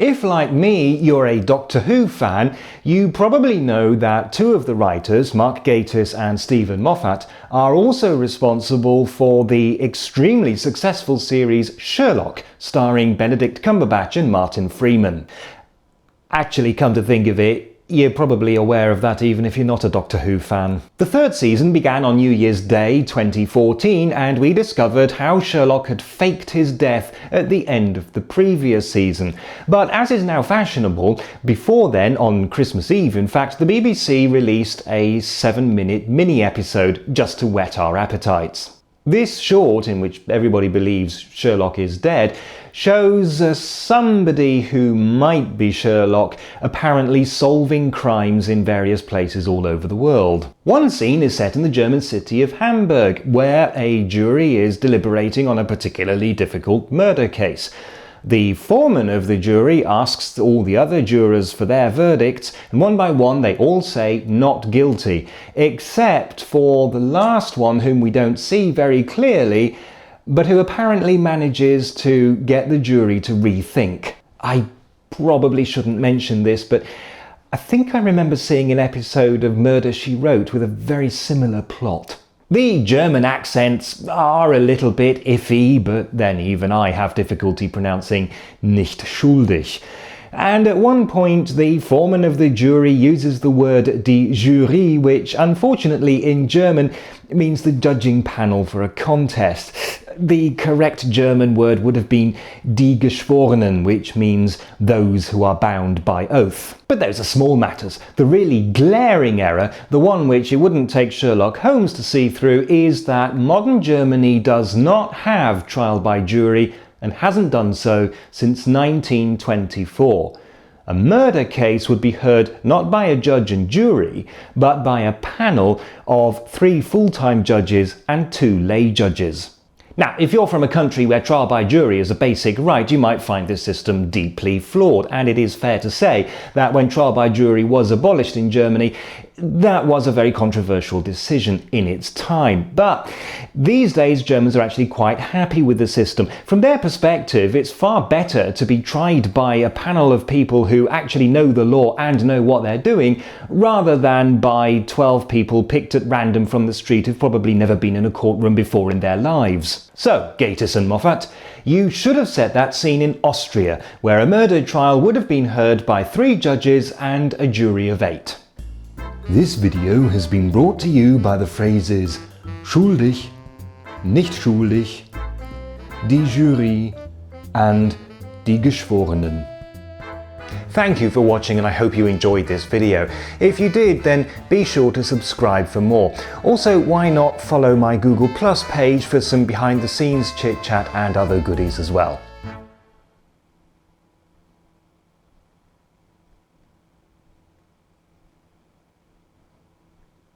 If, like me, you're a Doctor Who fan, you probably know that two of the writers, Mark Gatiss and Stephen Moffat, are also responsible for the extremely successful series Sherlock, starring Benedict Cumberbatch and Martin Freeman. Actually, come to think of it, you're probably aware of that even if you're not a Doctor Who fan. The third season began on New Year's Day 2014, and we discovered how Sherlock had faked his death at the end of the previous season. But as is now fashionable, before then, on Christmas Eve in fact, the BBC released a 7-minute mini-episode just to whet our appetites. This short, in which everybody believes Sherlock is dead, shows somebody who might be Sherlock apparently solving crimes in various places all over the world. One scene is set in the German city of Hamburg, where a jury is deliberating on a particularly difficult murder case. The foreman of the jury asks all the other jurors for their verdicts, and one by one they all say not guilty, except for the last one, whom we don't see very clearly, but who apparently manages to get the jury to rethink. I probably shouldn't mention this, but I think I remember seeing an episode of Murder, She Wrote with a very similar plot. The German accents are a little bit iffy, but then even I have difficulty pronouncing nicht schuldig. And at one point, the foreman of the jury uses the word die Jury, which unfortunately in German means the judging panel for a contest. The correct German word would have been die Geschworenen, which means those who are bound by oath. But those are small matters. The really glaring error, the one which it wouldn't take Sherlock Holmes to see through, is that modern Germany does not have trial by jury and hasn't done so since 1924. A murder case would be heard not by a judge and jury, but by a panel of 3 full-time judges and 2 lay judges. Now, if you're from a country where trial by jury is a basic right, you might find this system deeply flawed, and it is fair to say that when trial by jury was abolished in Germany, that was a very controversial decision in its time. But these days, Germans are actually quite happy with the system. From their perspective, it's far better to be tried by a panel of people who actually know the law and know what they're doing, rather than by 12 people picked at random from the street who've probably never been in a courtroom before in their lives. So, Gatiss and Moffat, you should have set that scene in Austria, where a murder trial would have been heard by 3 judges and a jury of 8. This video has been brought to you by the phrases schuldig, nicht schuldig, die Jury and die Geschworenen. Thank you for watching, and I hope you enjoyed this video. If you did, then be sure to subscribe for more. Also, why not follow my Google Plus page for some behind the scenes chit chat and other goodies as well.